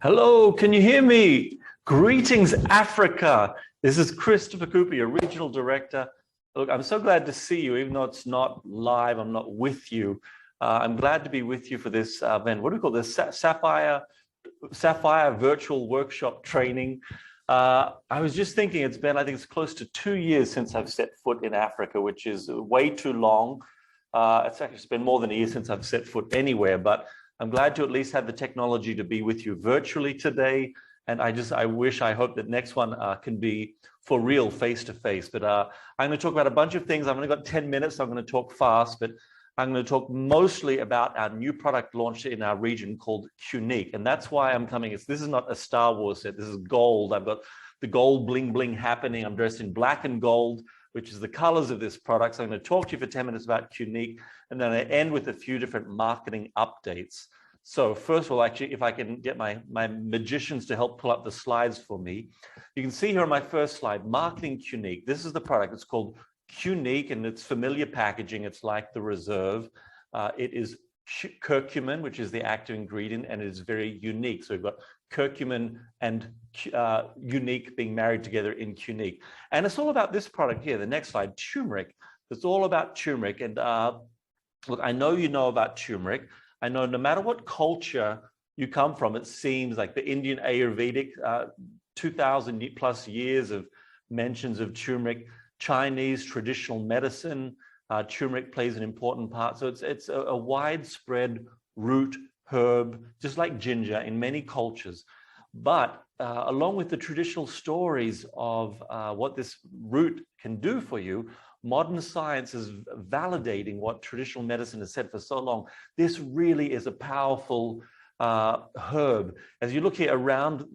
Hello, can you hear me? Greetings, Africa. This is Christopher Cooper, your regional director. Look, I'm so glad to see you, even though it's not live, I'm not with you. I'm glad to be with you for this event. What do we call this? Sapphire virtual workshop training. I was just thinking it's been, I think it's close to 2 years since I've set foot in Africa, which is way too long. It's actually been more than a year since I've set foot anywhere, but I'm glad to at least have the technology to be with you virtually today. And I hope that next one can be for real, face-to-face. But I'm going to talk about a bunch of things. I've only got 10 minutes, so I'm going to talk fast, but I'm going to talk mostly about our new product launched in our region called Cunique. And that's why I'm coming. This is not a Star Wars set. This is gold. I've got the gold bling bling happening. I'm dressed in black and gold, which is the colors of this product. So I'm going to talk to you for 10 minutes about Cunique, and then I end with a few different marketing updates. So first of all, actually, if I can get my magicians to help pull up the slides for me. You can see here on my first slide, marketing Cunique. This is the product. It's called Cunique, and it's familiar packaging. It's like the Reserve. It is curcumin, which is the active ingredient, and it is very unique. So we've got curcumin and unique being married together in Cunique. And it's all about this product here, the next slide, turmeric. It's all about turmeric. And look, I know you know about turmeric. I know no matter what culture you come from, it seems like the Indian Ayurvedic, 2,000 plus years of mentions of turmeric, Chinese traditional medicine, turmeric plays an important part. So it's a widespread root herb, just like ginger in many cultures. But along with the traditional stories of what this root can do for you, modern science is validating what traditional medicine has said for so long. This really is a powerful herb. As you look here around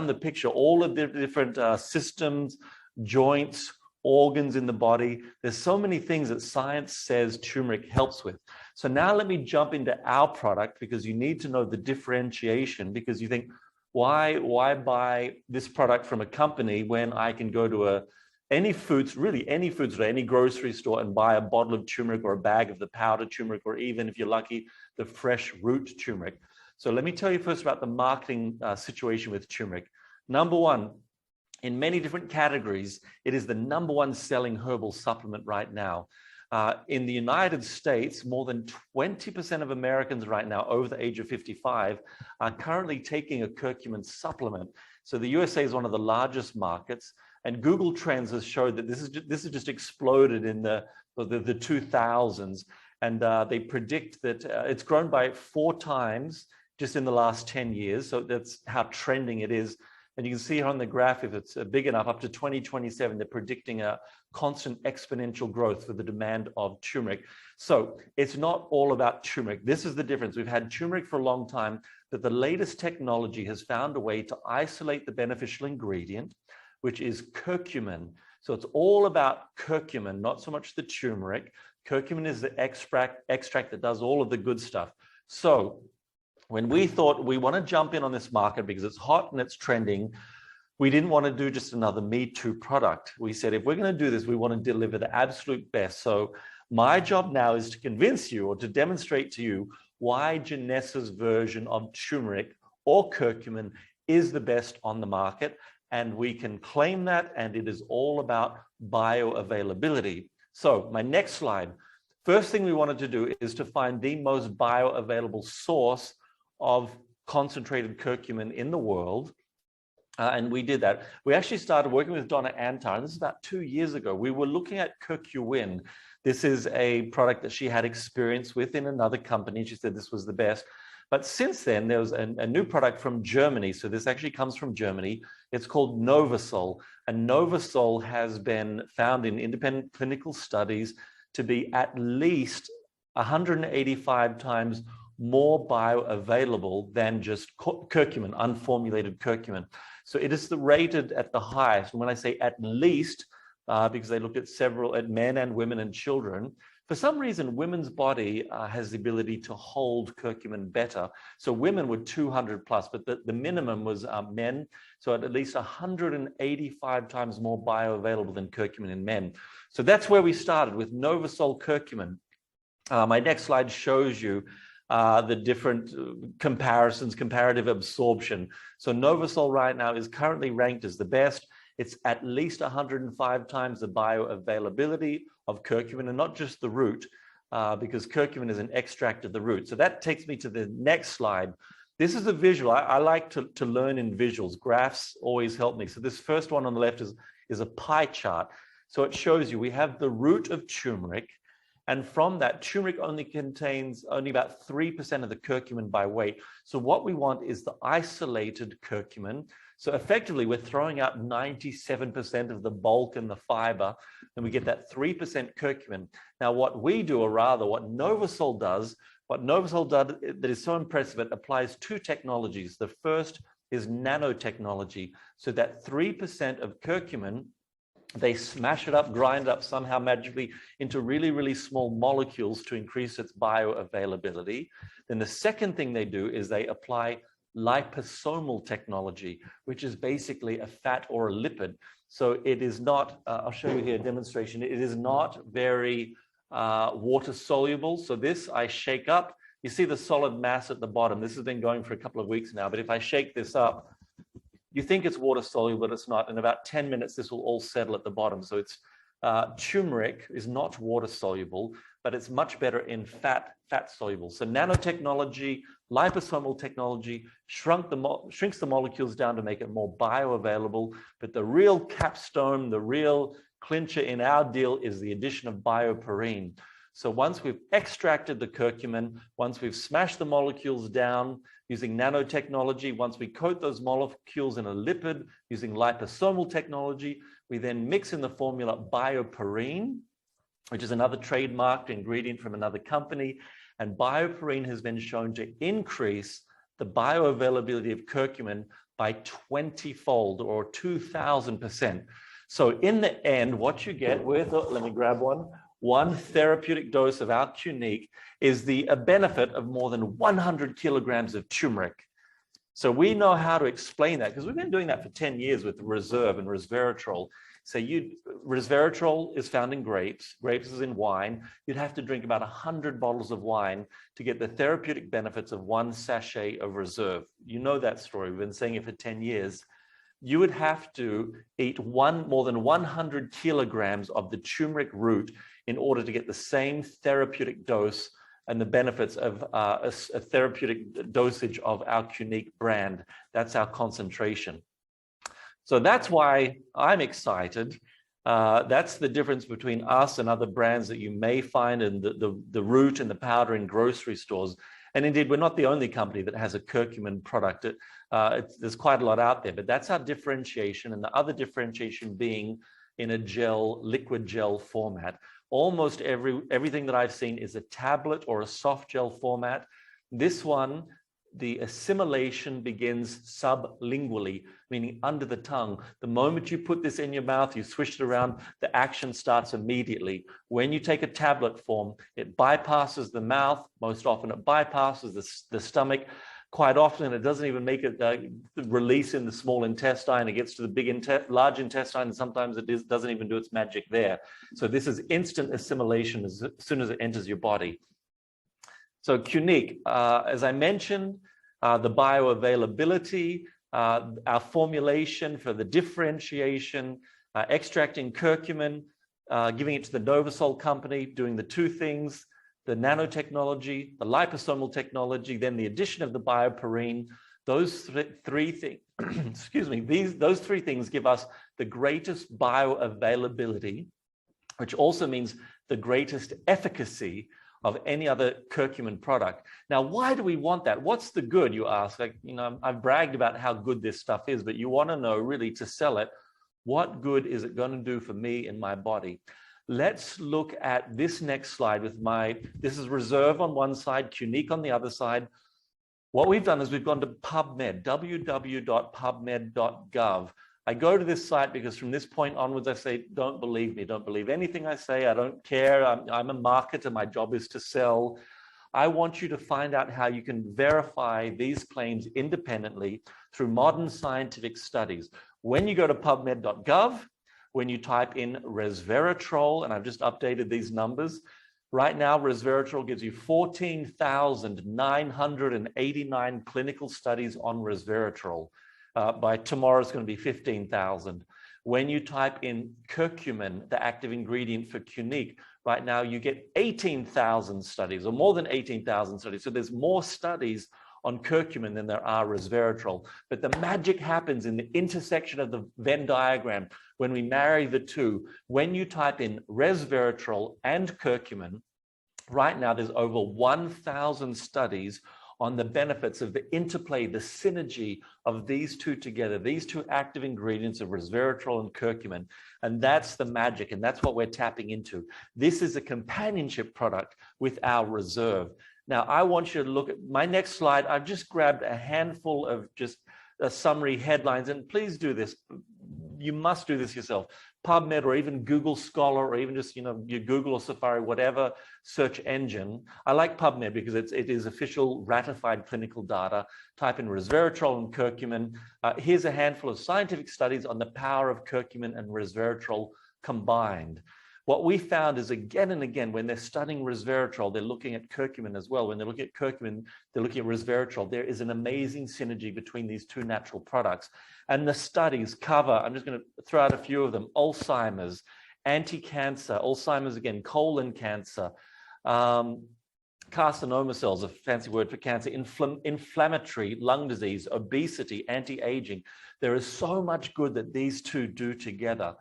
the picture, all of the different systems, joints, organs in the body, there's so many things that science says turmeric helps with. So now let me jump into our product, because you need to know the differentiation, because you think, why buy this product from a company when I can go to any food store, any grocery store, and buy a bottle of turmeric or a bag of the powdered turmeric, or even, if you're lucky, the fresh root turmeric. So let me tell you first about the marketing situation with turmeric. Number one, in many different categories, it is the number one selling herbal supplement right now. In the United States, more than 20% of Americans right now over the age of 55 are currently taking a curcumin supplement. So the USA is one of the largest markets, and Google Trends has showed that this has just exploded in the 2000s, and they predict that it's grown by 4 times just in the last 10 years. So that's how trending it is. And you can see here on the graph, if it's big enough, up to 2027, they're predicting a constant exponential growth for the demand of turmeric. So it's not all about turmeric. This is the difference. We've had turmeric for a long time, but the latest technology has found a way to isolate the beneficial ingredient, which is curcumin. So it's all about curcumin, not so much the turmeric. Curcumin is the extract that does all of the good stuff. So when we thought we want to jump in on this market because it's hot and it's trending, we didn't want to do just another Me Too product. We said, if we're going to do this, we want to deliver the absolute best. So my job now is to convince you, or to demonstrate to you, why Jeunesse's version of turmeric or curcumin is the best on the market. And we can claim that, and it is all about bioavailability. So my next slide. First thing we wanted to do is to find the most bioavailable source of concentrated curcumin in the world. And we did that. We actually started working with Donna Antar, and this is about 2 years ago. We were looking at curcumin. This is a product that she had experience with in another company. She said this was the best. But since then, there was a new product from Germany. So this actually comes from Germany. It's called Novasol. And Novasol has been found in independent clinical studies to be at least 185 times more bioavailable than just curcumin, unformulated curcumin. So it is rated at the highest. And when I say at least, because they looked at men and women and children, for some reason, women's body has the ability to hold curcumin better. So women were 200 plus, but the minimum was men. So at least 185 times more bioavailable than curcumin in men. So that's where we started with Novasol curcumin. My next slide shows you the different comparisons, comparative absorption. So Novasol right now is currently ranked as the best. It's at least 105 times the bioavailability of curcumin, and not just the root, because curcumin is an extract of the root. So that takes me to the next slide. This is a visual. I like to learn in visuals. Graphs always help me. So this first one on the left is a pie chart. So it shows you we have the root of turmeric, and from that, turmeric only contains about 3% of the curcumin by weight. So what we want is the isolated curcumin. So effectively, we're throwing out 97% of the bulk and the fiber, and we get that 3% curcumin. Now, what we do, or rather what Novasol does, that is so impressive, it applies two technologies. The first is nanotechnology. So that 3% of curcumin, they smash it up, grind it up somehow magically into really, really small molecules to increase its bioavailability. Then the second thing they do is they apply liposomal technology, which is basically a fat or a lipid. So it is not, I'll show you here a demonstration, it is not very water soluble. So this I shake up. You see the solid mass at the bottom. This has been going for a couple of weeks now, but if I shake this up, you think it's water soluble, but it's not. In about 10 minutes, this will all settle at the bottom. So it's turmeric is not water soluble, but it's much better in fat soluble. So nanotechnology, liposomal technology shrinks the molecules down to make it more bioavailable. But the real capstone, the real clincher in our deal is the addition of bioperine. So once we've extracted the curcumin, once we've smashed the molecules down using nanotechnology, once we coat those molecules in a lipid using liposomal technology, we then mix in the formula bioperine, which is another trademarked ingredient from another company. And bioperine has been shown to increase the bioavailability of curcumin by 20-fold or 2,000%. So in the end, what you get with, let me grab one therapeutic dose of our Cunique is the benefit of more than 100 kilograms of turmeric. So we know how to explain that because we've been doing that for 10 years with Reserve and resveratrol. So resveratrol is found in grapes. Grapes is in wine. You'd have to drink about 100 bottles of wine to get the therapeutic benefits of one sachet of Reserve. You know that story. We've been saying it for 10 years. You would have to eat more than 100 kilograms of the turmeric root in order to get the same therapeutic dose and the benefits of a therapeutic dosage of our Cunique brand. That's our concentration. So that's why I'm excited. That's the difference between us and other brands that you may find in the root and the powder in grocery stores. And indeed, we're not the only company that has a curcumin product. There's quite a lot out there, but that's our differentiation. And the other differentiation being in a liquid gel format. Almost everything that I've seen is a tablet or a soft gel format. This one, the assimilation begins sublingually, meaning under the tongue. The moment you put this in your mouth, you swish it around, the action starts immediately. When you take a tablet form, it bypasses the mouth. Most often it bypasses the stomach. Quite often it doesn't even make it release in the small intestine. It gets to the large intestine, and sometimes it doesn't even do its magic there. So this is instant assimilation as soon as it enters your body. So Cunique, as I mentioned, the bioavailability, our formulation for the differentiation, extracting curcumin, giving it to the Novasol company, doing the two things, the nanotechnology, the liposomal technology, then the addition of the bioperine. Those three things, excuse me, those three things give us the greatest bioavailability, which also means the greatest efficacy of any other curcumin product. Now, why do we want that? What's the good, you ask? I've bragged about how good this stuff is, but you want to know really to sell it, what good is it going to do for me in my body? Let's look at this next slide with this is Reserve on one side, Cunique on the other side. What we've done is we've gone to PubMed, www.pubmed.gov. I go to this site because from this point onwards, I say, don't believe me, don't believe anything I say, I don't care, I'm a marketer, my job is to sell. I want you to find out how you can verify these claims independently through modern scientific studies. When you go to pubmed.gov, when you type in resveratrol, and I've just updated these numbers, Right now, resveratrol gives you 14,989 clinical studies on resveratrol. By tomorrow, it's going to be 15,000. When you type in curcumin, the active ingredient for Cunique, right now you get 18,000 studies, or more than 18,000 studies. So there's more studies on curcumin than there are resveratrol. But the magic happens in the intersection of the Venn diagram when we marry the two. When you type in resveratrol and curcumin, right now there's over 1,000 studies on the benefits of the interplay, the synergy of these two together, these two active ingredients of resveratrol and curcumin. And that's the magic, and that's what we're tapping into. This is a companionship product with our reserve. Now, I want you to look at my next slide. I've just grabbed a handful of just summary headlines, and please do this. You must do this yourself. PubMed or even Google Scholar or even just, your Google or Safari, whatever search engine. I like PubMed because it is official ratified clinical data. Type in resveratrol and curcumin. Here's a handful of scientific studies on the power of curcumin and resveratrol combined. What we found is again and again, when they're studying resveratrol, they're looking at curcumin as well. When they're looking at curcumin, they're looking at resveratrol. There is an amazing synergy between these two natural products. And the studies cover, I'm just going to throw out a few of them, Alzheimer's, anti-cancer, Alzheimer's again, colon cancer, carcinoma cells, a fancy word for cancer, inflammatory lung disease, obesity, anti-aging. There is so much good that these two do together.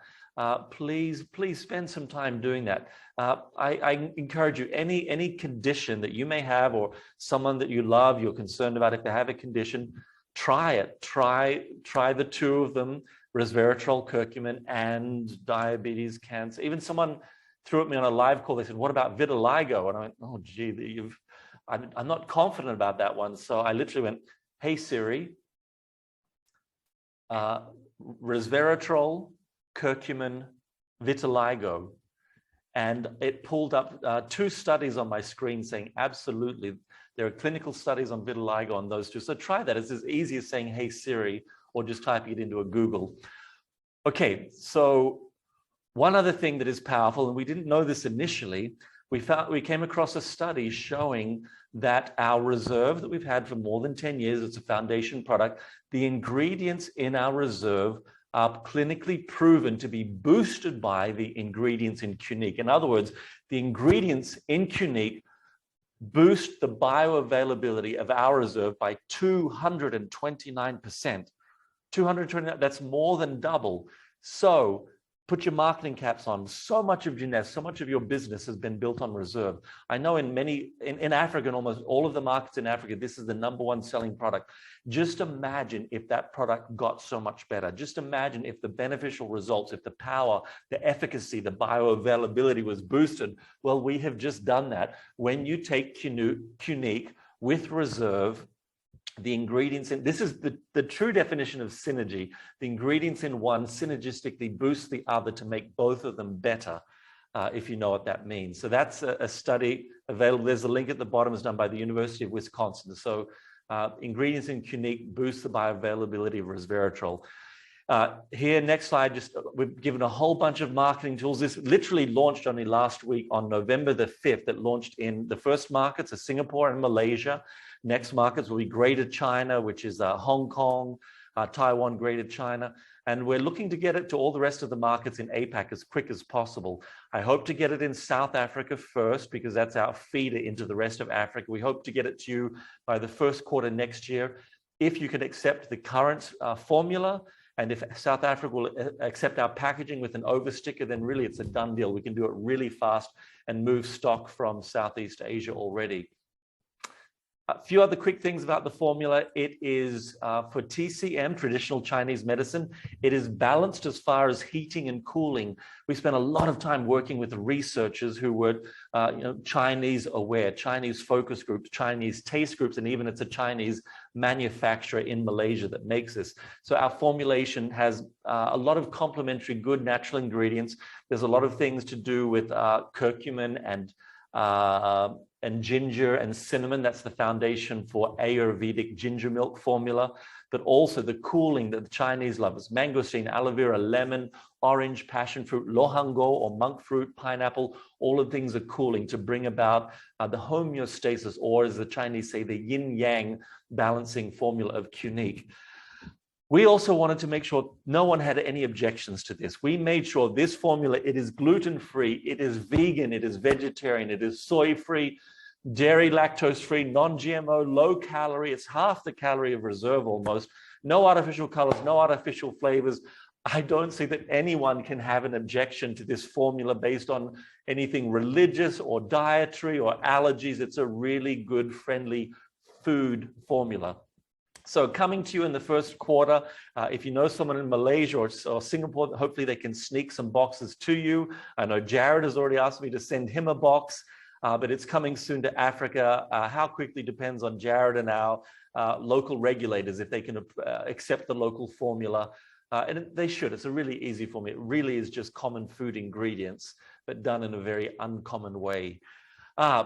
Please spend some time doing that. I encourage you, any condition that you may have or someone that you love, you're concerned about, if they have a condition, try it. Try the two of them, resveratrol, curcumin, and diabetes, cancer. Even someone threw at me on a live call. They said, what about vitiligo? And I went, oh, gee, I'm not confident about that one. So I literally went, hey, Siri, resveratrol, curcumin, vitiligo, and it pulled up two studies on my screen saying absolutely there are clinical studies on vitiligo on those two. So try that. It's as easy as saying hey Siri or just typing it into a Google. Okay, so one other thing that is powerful, and we didn't know this initially, we came across a study showing that our reserve that we've had for more than 10 years, it's a foundation product, the ingredients in our reserve are clinically proven to be boosted by the ingredients in Cunique. In other words, the ingredients in Cunique boost the bioavailability of our reserve by 229%. 229, that's more than double. So put your marketing caps on. So much of Jeunesse, so much of your business has been built on reserve. I know in Africa, in almost all of the markets in Africa, this is the #1 selling product. Just imagine if that product got so much better. Just imagine if the beneficial results, if the power, the efficacy, the bioavailability was boosted. Well, we have just done that. When you take Cunique with reserve, the ingredients in, this is the true definition of synergy. The ingredients in one synergistically boost the other to make both of them better, if you know what that means. So that's a study available. There's a link at the bottom. It's done by the University of Wisconsin. So ingredients in Cunique boost the bioavailability of resveratrol. Here, next slide, we've given a whole bunch of marketing tools. This literally launched only last week on November the 5th. It launched in the first markets of Singapore and Malaysia. Next markets will be Greater China, which is Hong Kong, Taiwan, Greater China. And we're looking to get it to all the rest of the markets in APAC as quick as possible. I hope to get it in South Africa first, because that's our feeder into the rest of Africa. We hope to get it to you by the first quarter next year. If you can accept the current formula, and if South Africa will accept our packaging with an oversticker, then really it's a done deal. We can do it really fast and move stock from Southeast Asia already. A few other quick things about the formula. It is for TCM, traditional Chinese medicine. It is balanced as far as heating and cooling. We spent a lot of time working with researchers who were Chinese aware, Chinese focus groups, Chinese taste groups, and even it's a Chinese manufacturer in Malaysia that makes this. So our formulation has a lot of complementary good natural ingredients. There's a lot of things to do with curcumin and and ginger and cinnamon. That's the foundation for Ayurvedic ginger milk formula, but also the cooling that the Chinese love. It's mangosteen, aloe vera, lemon, orange, passion fruit, lohango or monk fruit, pineapple. All of things are cooling to bring about the homeostasis, or as the Chinese say, the yin-yang balancing formula of Cunique. We also wanted to make sure no one had any objections to this. We made sure this formula, it is gluten-free, it is vegan, it is vegetarian, it is soy-free, dairy, lactose-free, non-GMO, low-calorie. It's half the calorie of reserve almost. No artificial colors, no artificial flavors. I don't see that anyone can have an objection to this formula based on anything religious or dietary or allergies. It's a really good, friendly food formula. So coming to you in the first quarter, if you know someone in Malaysia or Singapore, hopefully they can sneak some boxes to you. I know Jared has already asked me to send him a box, but it's coming soon to Africa. How quickly depends on Jared and our local regulators, if they can accept the local formula. And they should. It's a really easy formula. It really is just common food ingredients, but done in a very uncommon way.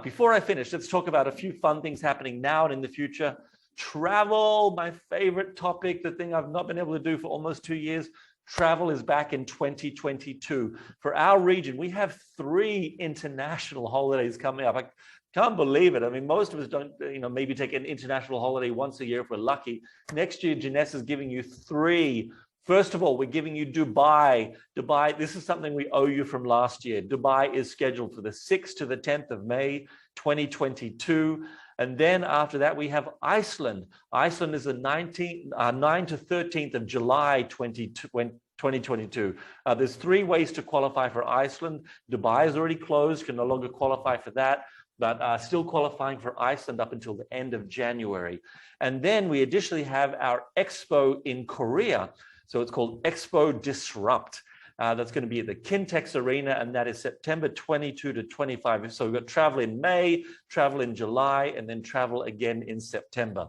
Before I finish, let's talk about a few fun things happening now and in the future. Travel, my favorite topic, the thing I've not been able to do for almost 2 years. Travel is back in 2022. For our region, we have 3 international holidays coming up. I can't believe it. I mean, most of us don't, maybe take an international holiday once a year if we're lucky. Next year, Jeunesse is giving you 3. First of all, we're giving you Dubai. Dubai, this is something we owe you from last year. Dubai is scheduled for the 6th to the 10th of May, 2022. And then after that, we have Iceland. Iceland is the 9 to 13th of July, 2022. There's 3 ways to qualify for Iceland. Dubai is already closed, can no longer qualify for that, but still qualifying for Iceland up until the end of January. And then we additionally have our expo in Korea. So it's called Expo Disrupt. That's going to be at the Kintex Arena, and that is September 22 to 25. So we've got travel in May, travel in July, and then travel again in September.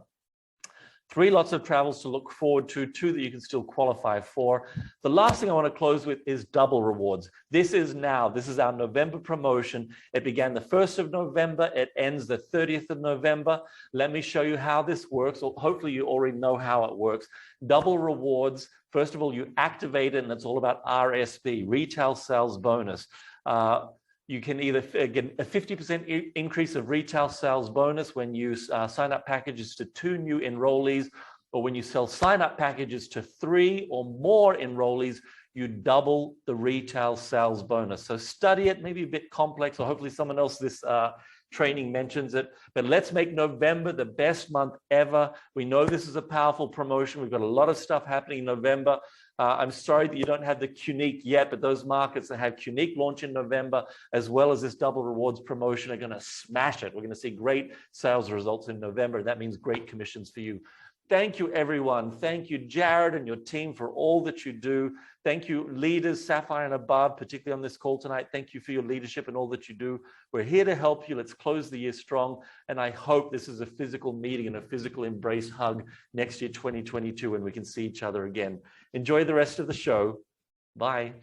3 lots of travels to look forward to, 2 that you can still qualify for. The last thing I want to close with is double rewards. This is our November promotion. It began the 1st of November. It ends the 30th of November. Let me show you how this works. Or hopefully you already know how it works. Double rewards. First of all, you activate it, and it's all about RSB, retail sales bonus. You can either get a 50% increase of retail sales bonus when you sign up packages to 2 new enrollees, or when you sell sign-up packages to 3 or more enrollees, you double the retail sales bonus. So study it, maybe a bit complex, or hopefully someone else this training mentions it, but let's make November the best month ever. We know this is a powerful promotion. We've got a lot of stuff happening in November. I'm sorry that you don't have the Cunique yet, but those markets that have Cunique launch in November, as well as this double rewards promotion, are going to smash it. We're going to see great sales results in November. That means great commissions for you. Thank you, everyone. Thank you, Jared and your team, for all that you do. Thank you, leaders, Sapphire and above, particularly on this call tonight. Thank you for your leadership and all that you do. We're here to help you. Let's close the year strong. And I hope this is a physical meeting and a physical embrace hug next year, 2022, when we can see each other again. Enjoy the rest of the show. Bye.